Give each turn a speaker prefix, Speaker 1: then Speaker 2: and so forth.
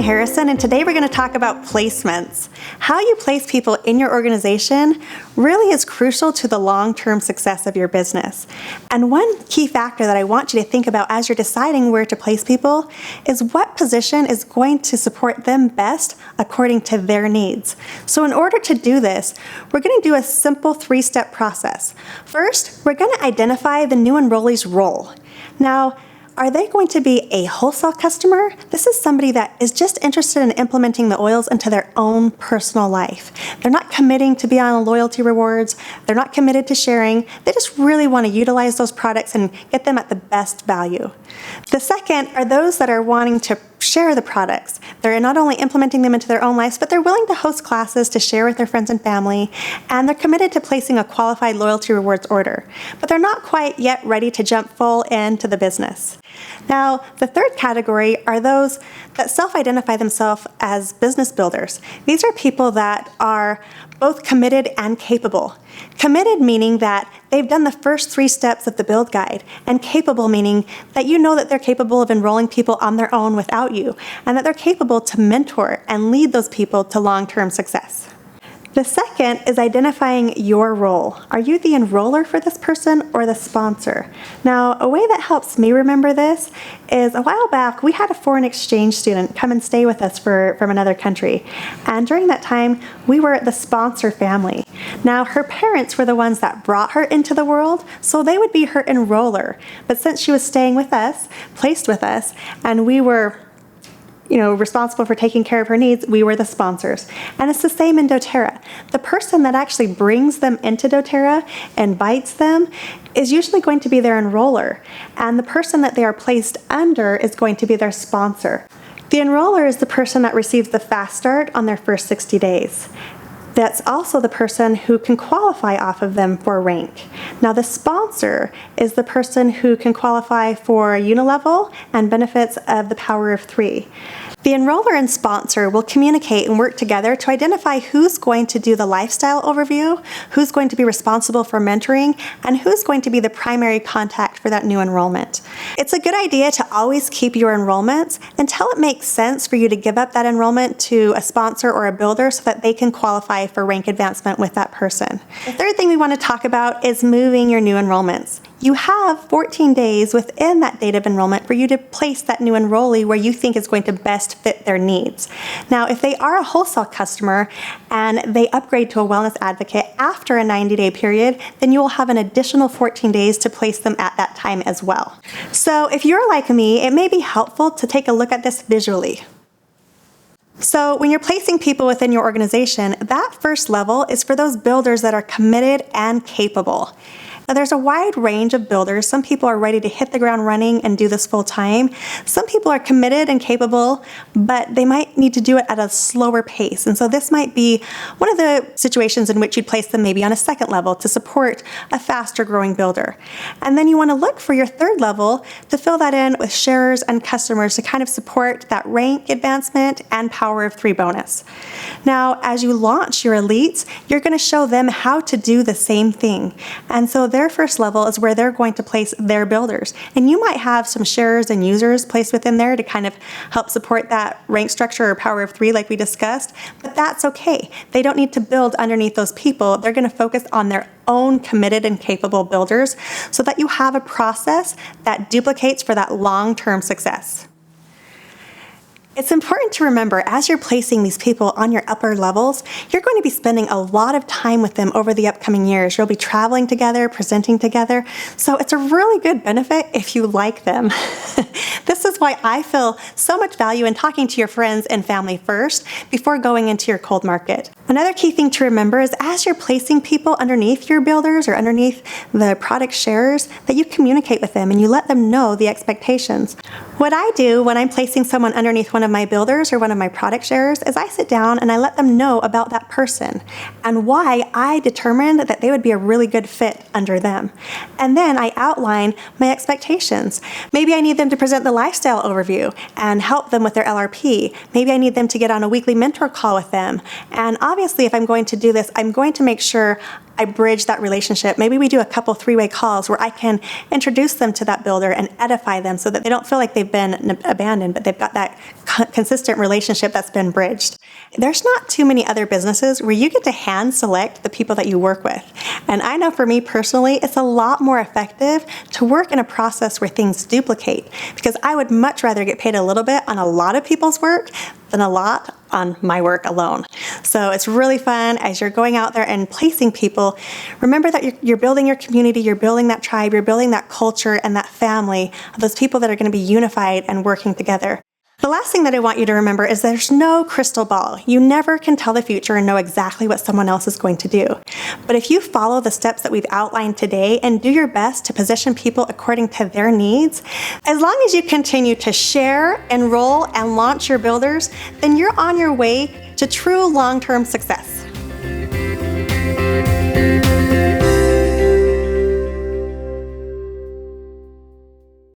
Speaker 1: Harrison, and today we're going to talk about placements. How you place people in your organization really is crucial to the long-term success of your business. And one key factor that I want you to think about as you're deciding where to place people is what position is going to support them best according to their needs. So in order to do this, we're going to do a simple 3-step process. First, we're going to identify the new enrollee's role. Now, are they going to be a wholesale customer? This is somebody that is just interested in implementing the oils into their own personal life. They're not committing to be on loyalty rewards. They're not committed to sharing. They just really want to utilize those products and get them at the best value. The second are those that are wanting to share the products. They're not only implementing them into their own lives, but they're willing to host classes to share with their friends and family, and they're committed to placing a qualified loyalty rewards order. But they're not quite yet ready to jump full into the business. Now, the third category are those that self-identify themselves as business builders. These are people that are both committed and capable. Committed meaning that they've done the first 3 steps of the build guide, and capable meaning that you know that they're capable of enrolling people on their own without you, and that they're capable to mentor and lead those people to long-term success. The second is identifying your role. Are you the enroller for this person or the sponsor? Now, a way that helps me remember this is a while back, we had a foreign exchange student come and stay with us from another country. And during that time, we were the sponsor family. Now, her parents were the ones that brought her into the world, so they would be her enroller. But since she was staying with us, placed with us, and we were responsible for taking care of her needs, we were the sponsors. And it's the same in doTERRA. The person that actually brings them into doTERRA, invites them, is usually going to be their enroller. And the person that they are placed under is going to be their sponsor. The enroller is the person that receives the fast start on their first 60 days. That's also the person who can qualify off of them for rank. Now, the sponsor is the person who can qualify for unilevel and benefits of the Power of 3. The enroller and sponsor will communicate and work together to identify who's going to do the lifestyle overview, who's going to be responsible for mentoring, and who's going to be the primary contact for that new enrollment. It's a good idea to always keep your enrollments until it makes sense for you to give up that enrollment to a sponsor or a builder so that they can qualify for rank advancement with that person. The third thing we want to talk about is moving your new enrollments. You have 14 days within that date of enrollment for you to place that new enrollee where you think is going to best fit their needs. Now, if they are a wholesale customer and they upgrade to a wellness advocate after a 90-day period, then you will have an additional 14 days to place them at that time as well. So if you're like me, it may be helpful to take a look at this visually. So when you're placing people within your organization, that first level is for those builders that are committed and capable. Now, there's a wide range of builders. Some people are ready to hit the ground running and do this full time. Some people are committed and capable, but they might need to do it at a slower pace. And so this might be one of the situations in which you'd place them maybe on a second level to support a faster growing builder. And then you want to look for your third level to fill that in with sharers and customers to kind of support that rank advancement and Power of 3 bonus. Now, as you launch your elites, you're going to show them how to do the same thing. And so their first level is where they're going to place their builders. And you might have some sharers and users placed within there to kind of help support that rank structure or Power of 3 like we discussed, but that's okay. They don't need to build underneath those people. They're going to focus on their own committed and capable builders so that you have a process that duplicates for that long-term success. It's important to remember as you're placing these people on your upper levels, you're going to be spending a lot of time with them over the upcoming years. You'll be traveling together, presenting together. So it's a really good benefit if you like them. This is why I feel so much value in talking to your friends and family first before going into your cold market. Another key thing to remember is as you're placing people underneath your builders or underneath the product sharers, that you communicate with them and you let them know the expectations. What I do when I'm placing someone underneath one of my builders or one of my product sharers is I sit down and I let them know about that person and why I determined that they would be a really good fit under them. And then I outline my expectations. Maybe I need them to present the lifestyle overview and help them with their LRP. Maybe I need them to get on a weekly mentor call with them. And obviously, if I'm going to do this, I'm going to make sure I bridge that relationship. Maybe we do a couple 3-way calls where I can introduce them to that builder and edify them so that they don't feel like they've been abandoned, but they've got that consistent relationship that's been bridged. There's not too many other businesses where you get to hand select the people that you work with. And I know for me personally, it's a lot more effective to work in a process where things duplicate, because I would much rather get paid a little bit on a lot of people's work than a lot on my work alone. So it's really fun as you're going out there and placing people. Remember that you're building your community, you're building that tribe, you're building that culture and that family of those people that are going to be unified and working together. The last thing that I want you to remember is there's no crystal ball. You never can tell the future and know exactly what someone else is going to do. But if you follow the steps that we've outlined today and do your best to position people according to their needs, as long as you continue to share, enroll, and launch your builders, then you're on your way to true long-term success.